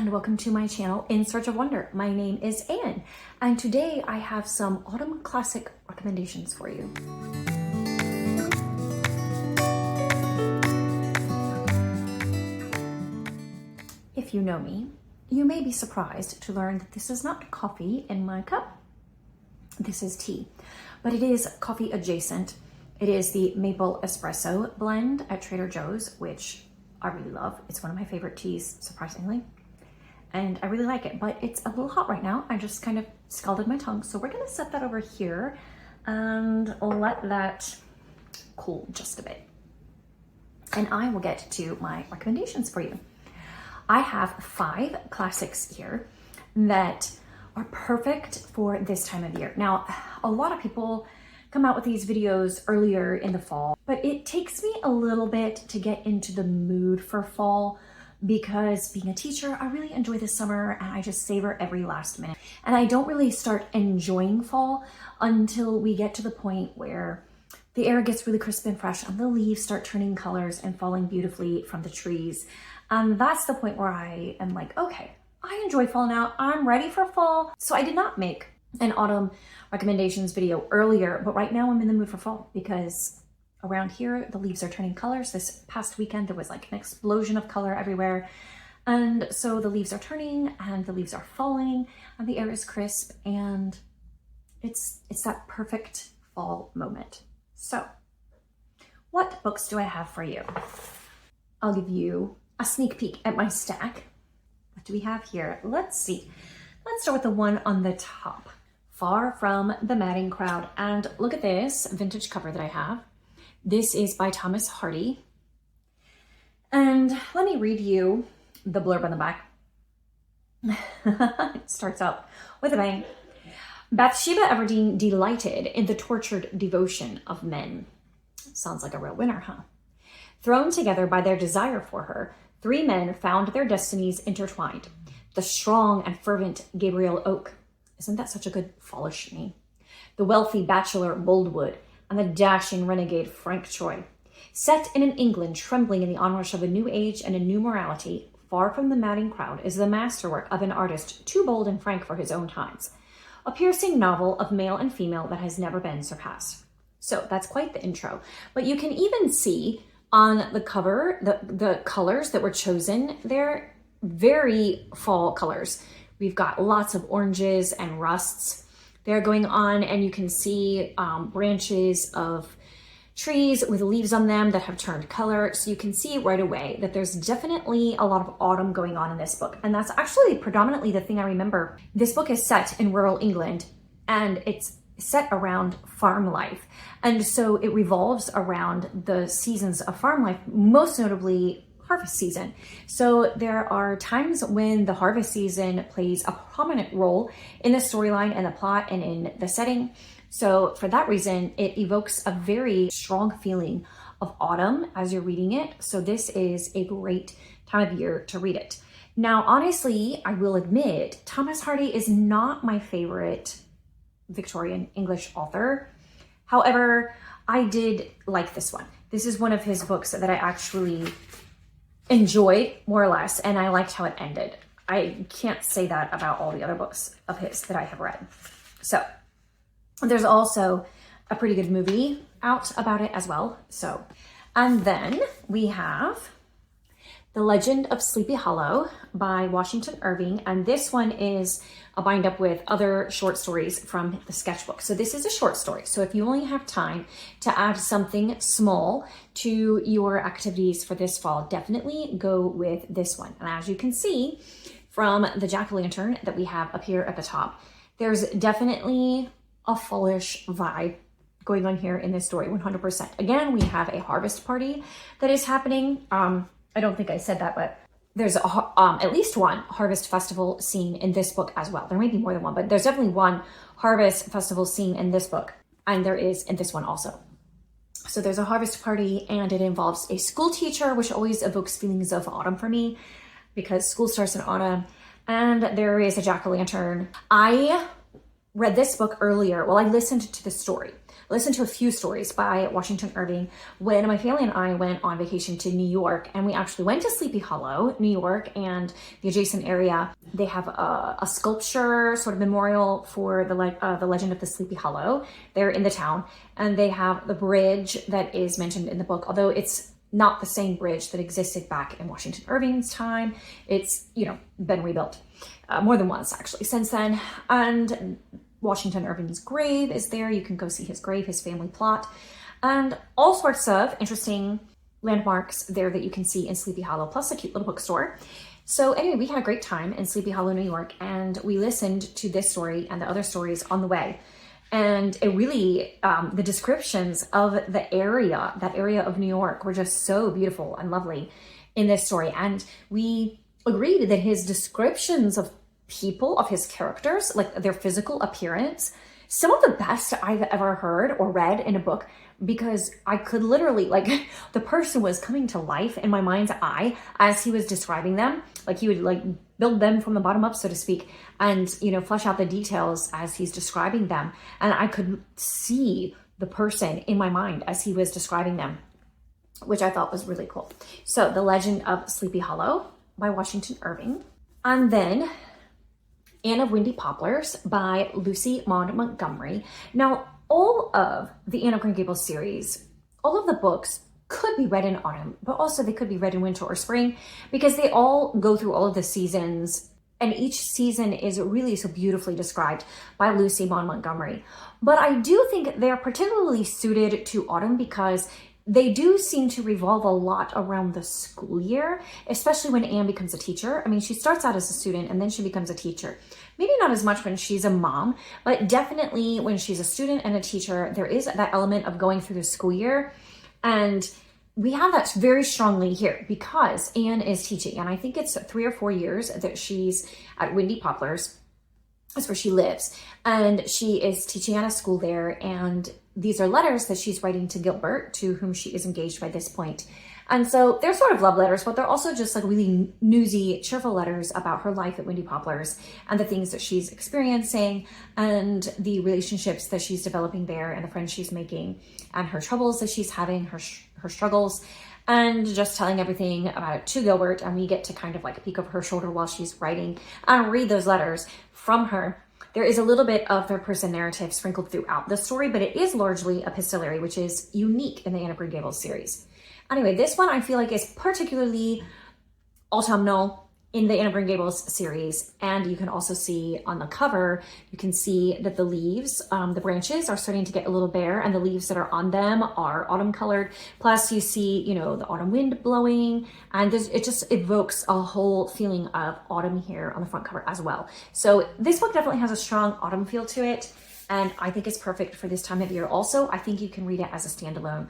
and welcome to my channel, In Search of Wonder. My name is Anne, and today I have some autumn classic recommendations for you. If you know me, you may be surprised to learn that this is not coffee in my cup. This is tea, but it is coffee adjacent. It is the maple espresso blend at Trader Joe's, which I really love. It's one of my favorite teas, surprisingly. And I really like it, but it's a little hot right now. I just kind of scalded my tongue. So we're gonna set that over here and let that cool just a bit. And I will get to my recommendations for you. I have 5 classics here that are perfect for this time of year. Now, a lot of people come out with these videos earlier in the fall, but it takes me a little bit to get into the mood for fall because being a teacher, I really enjoy the summer and I just savor every last minute. And I don't really start enjoying fall until we get to the point where the air gets really crisp and fresh and the leaves start turning colors and falling beautifully from the trees. And that's the point where I am like, okay, I enjoy fall now. I'm ready for fall. So I did not make an autumn recommendations video earlier, but right now I'm in the mood for fall because around here, the leaves are turning colors. This past weekend, there was like an explosion of color everywhere. And so the leaves are turning and the leaves are falling and the air is crisp and it's that perfect fall moment. So what books do I have for you? I'll give you a sneak peek at my stack. What do we have here? Let's see. Let's start with the one on the top. Far from the Madding Crowd. And look at this vintage cover that I have. This is by Thomas Hardy. And let me read you the blurb on the back. It starts out with a bang. Bathsheba Everdeen delighted in the tortured devotion of men. Sounds like a real winner, huh? Thrown together by their desire for her, 3 men found their destinies intertwined. The strong and fervent Gabriel Oak. Isn't that such a good fallish name? The wealthy bachelor Boldwood, and the dashing renegade Frank Troy. Set in an England trembling in the onrush of a new age and a new morality, Far from the Madding Crowd is the masterwork of an artist too bold and frank for his own times. A piercing novel of male and female that has never been surpassed. So that's quite the intro. But you can even see on the cover, the colors that were chosen, they're very fall colors. We've got lots of oranges and rusts. They're going on, and you can see branches of trees with leaves on them that have turned color. So you can see right away that there's definitely a lot of autumn going on in this book. And that's actually predominantly the thing I remember. This book is set in rural England and it's set around farm life. And so it revolves around the seasons of farm life, most notably harvest season. So there are times when the harvest season plays a prominent role in the storyline and the plot and in the setting. So for that reason, it evokes a very strong feeling of autumn as you're reading it. So this is a great time of year to read it. Now, honestly, I will admit, Thomas Hardy is not my favorite Victorian English author. However, I did like this one. This is one of his books that I actually enjoyed more or less, and I liked how it ended. I can't say that about all the other books of his that I have read. So there's also a pretty good movie out about it as well. So, and then we have The Legend of Sleepy Hollow by Washington Irving. And this one is a bind up with other short stories from the sketchbook. So this is a short story. So if you only have time to add something small to your activities for this fall, definitely go with this one. And as you can see from the jack-o'-lantern that we have up here at the top, there's definitely a fallish vibe going on here in this story, 100%. Again, we have a harvest party that is happening. I don't think I said that, but there's at least one harvest festival scene in this book as well. There may be more than one, but there's definitely one harvest festival scene in this book, and there is in this one also. So there's a harvest party, and it involves a school teacher, which always evokes feelings of autumn for me because school starts in autumn, and there is a jack-o'-lantern. I read this book earlier. Well, I listened to the story. I listened to a few stories by Washington Irving when my family and I went on vacation to New York, and we actually went to Sleepy Hollow, New York, and the adjacent area. They have a sculpture, sort of memorial for the legend of the Sleepy Hollow there in the town, and they have the bridge that is mentioned in the book, although it's not the same bridge that existed back in Washington Irving's time. It's, been rebuilt more than once actually since then. And Washington Irving's grave is there. You can go see his grave, his family plot, and all sorts of interesting landmarks there that you can see in Sleepy Hollow, plus a cute little bookstore. So anyway, we had a great time in Sleepy Hollow, New York, and we listened to this story and the other stories on the way. And it really, the descriptions of that area of New York were just so beautiful and lovely in this story. And we agreed that his descriptions of people, of his characters, like their physical appearance, some of the best I've ever heard or read in a book, because I could literally, the person was coming to life in my mind's eye as he was describing them. Like he would build them from the bottom up, so to speak, and, flesh out the details as he's describing them. And I could see the person in my mind as he was describing them, which I thought was really cool. So The Legend of Sleepy Hollow by Washington Irving. And then Anne of Windy Poplars by Lucy Maud Montgomery. Now, all of the Anne of Green Gables series, all of the books could be read in autumn, but also they could be read in winter or spring, because they all go through all of the seasons, and each season is really so beautifully described by Lucy Maud Montgomery. But I do think they're particularly suited to autumn because they do seem to revolve a lot around the school year, especially when Anne becomes a teacher. I mean, she starts out as a student and then she becomes a teacher. Maybe not as much when she's a mom, but definitely when she's a student and a teacher, there is that element of going through the school year. And we have that very strongly here because Anne is teaching. And I think it's 3 or 4 years that she's at Windy Poplars. That's where she lives. And she is teaching at a school there. And these are letters that she's writing to Gilbert, to whom she is engaged by this point. And so they're sort of love letters, but they're also just really newsy, cheerful letters about her life at Windy Poplars and the things that she's experiencing and the relationships that she's developing there and the friends she's making and her troubles that she's having, her struggles, and just telling everything about it to Gilbert. And we get to kind of peek over her shoulder while she's writing and read those letters from her. There is a little bit of their person narrative sprinkled throughout the story, but it is largely epistolary, which is unique in the Anne of Green Gables series. Anyway, this one I feel like is particularly autumnal in the Anne of Green Gables series. And you can also see on the cover, you can see that the leaves, the branches are starting to get a little bare, and the leaves that are on them are autumn colored. Plus you see, the autumn wind blowing, and it just evokes a whole feeling of autumn here on the front cover as well. So this book definitely has a strong autumn feel to it, and I think it's perfect for this time of year. Also, I think you can read it as a standalone,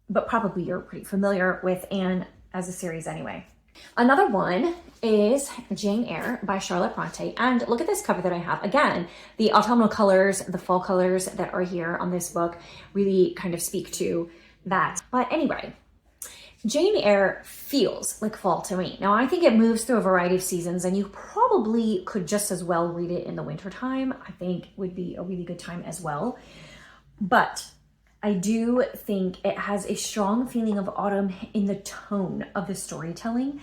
but probably you're pretty familiar with Anne as a series anyway. Another one is Jane Eyre by Charlotte Bronte. And look at this cover that I have. Again, the autumnal colors, the fall colors that are here on this book really kind of speak to that. But anyway, Jane Eyre feels like fall to me. Now, I think it moves through a variety of seasons, and you probably could just as well read it in the wintertime. I think would be a really good time as well. But I do think it has a strong feeling of autumn in the tone of the storytelling.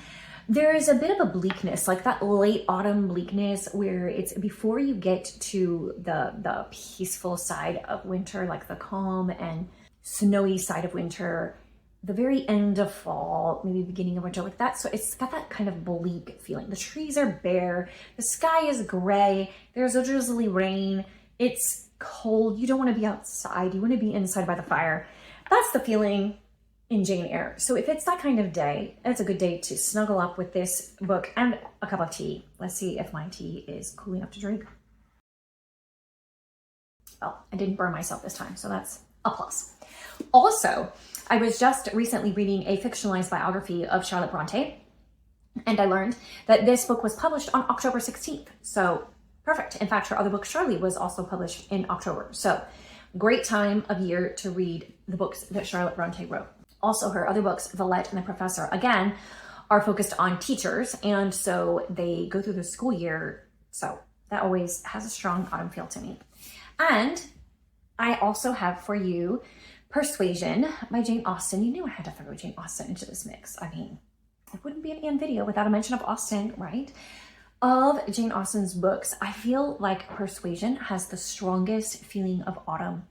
There is a bit of a bleakness, like that late autumn bleakness where it's before you get to the peaceful side of winter, like the calm and snowy side of winter, the very end of fall, maybe beginning of winter, like that. So it's got that kind of bleak feeling. The trees are bare, the sky is gray, there's a drizzly rain, it's cold, you don't want to be outside, you want to be inside by the fire. That's the feeling in Jane Eyre. So if it's that kind of day, it's a good day to snuggle up with this book and a cup of tea. Let's see if my tea is cool enough to drink. Well, I didn't burn myself this time, so that's a plus. Also, I was just recently reading a fictionalized biography of Charlotte Bronte, and I learned that this book was published on October 16th. So perfect. In fact, her other book, Shirley, was also published in October. So great time of year to read the books that Charlotte Bronte wrote. Also, her other books, Villette and the Professor, again, are focused on teachers. And so they go through the school year. So That always has a strong autumn feel to me. And I also have for you Persuasion by Jane Austen. You knew I had to throw Jane Austen into this mix. I mean, it wouldn't be an Anne video without a mention of Austen, right? Of Jane Austen's books, I feel like Persuasion has the strongest feeling of autumn.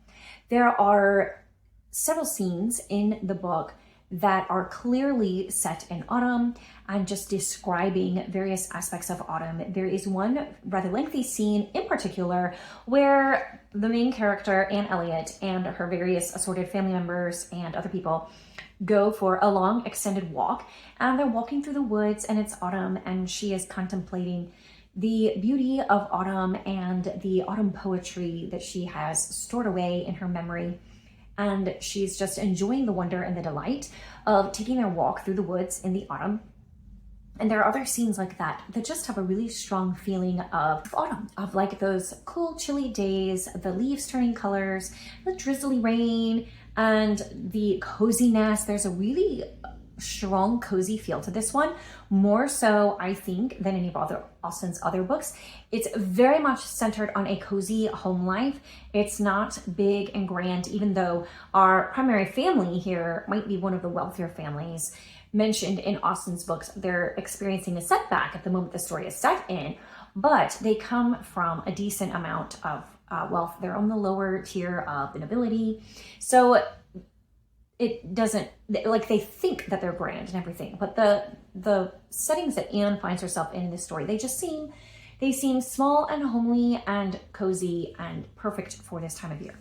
There are several scenes in the book that are clearly set in autumn and just describing various aspects of autumn. There is one rather lengthy scene in particular where the main character, Anne Elliot, and her various assorted family members and other people go for a long extended walk, and they're walking through the woods, and it's autumn, and she is contemplating the beauty of autumn and the autumn poetry that she has stored away in her memory. And she's just enjoying the wonder and the delight of taking a walk through the woods in the autumn. And there are other scenes like that that just have a really strong feeling of autumn, of like those cool, chilly days, the leaves turning colors, the drizzly rain, and the coziness. There's a really strong, cozy feel to this one, more so, I think, than any of Austen's other books. It's very much centered on a cozy home life. It's not big and grand, even though our primary family here might be one of the wealthier families mentioned in Austen's books. They're experiencing a setback at the moment the story is set in, but they come from a decent amount of wealth. They're on the lower tier of the nobility. So it doesn't, like, they think that they're grand and everything, but the settings that Anne finds herself in this story, they seem small and homely and cozy and perfect for this time of year.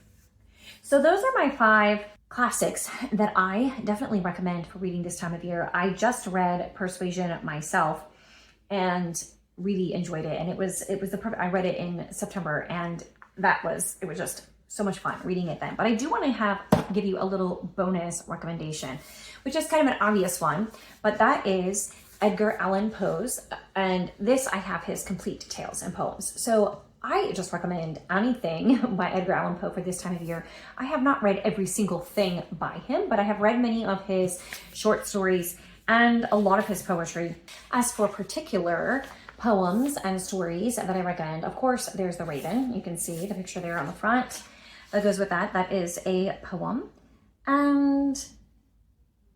So those are my 5 classics that I definitely recommend for reading this time of year. I just read Persuasion myself and really enjoyed it, and it was the perfect. I read it in September, and it was just so much fun reading it then. But I do want to give you a little bonus recommendation, which is kind of an obvious one, but that is Edgar Allan Poe's, and this I have his complete tales and poems. So I just recommend anything by Edgar Allan Poe for this time of year. I have not read every single thing by him, but I have read many of his short stories and a lot of his poetry. As for particular poems and stories that I recommend, of course, there's The Raven. You can see the picture there on the front. That goes with that. That is a poem. And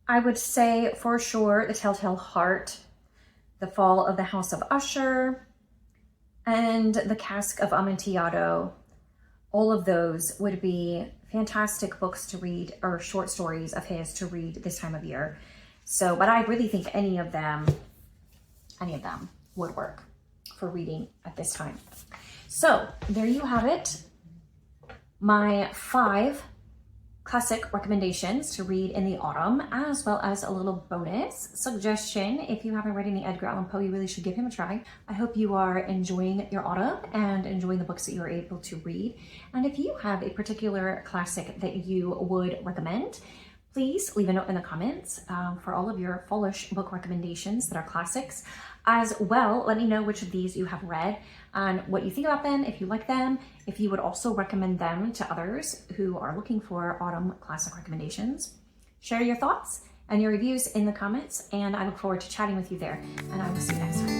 I would say for sure The Telltale Heart, The Fall of the House of Usher, and The Cask of Amontillado. All of those would be fantastic books to read, or short stories of his to read this time of year. So, but I really think any of them would work for reading at this time. So there you have it. My 5 classic recommendations to read in the autumn, as well as a little bonus suggestion. If you haven't read any Edgar Allan Poe, you really should give him a try. I hope you are enjoying your autumn and enjoying the books that you're able to read. And if you have a particular classic that you would recommend, please leave a note in the comments for all of your fallish book recommendations that are classics. As well, let me know which of these you have read and what you think about them, if you like them, if you would also recommend them to others who are looking for autumn classic recommendations. Share your thoughts and your reviews in the comments, and I look forward to chatting with you there, and I will see you next time.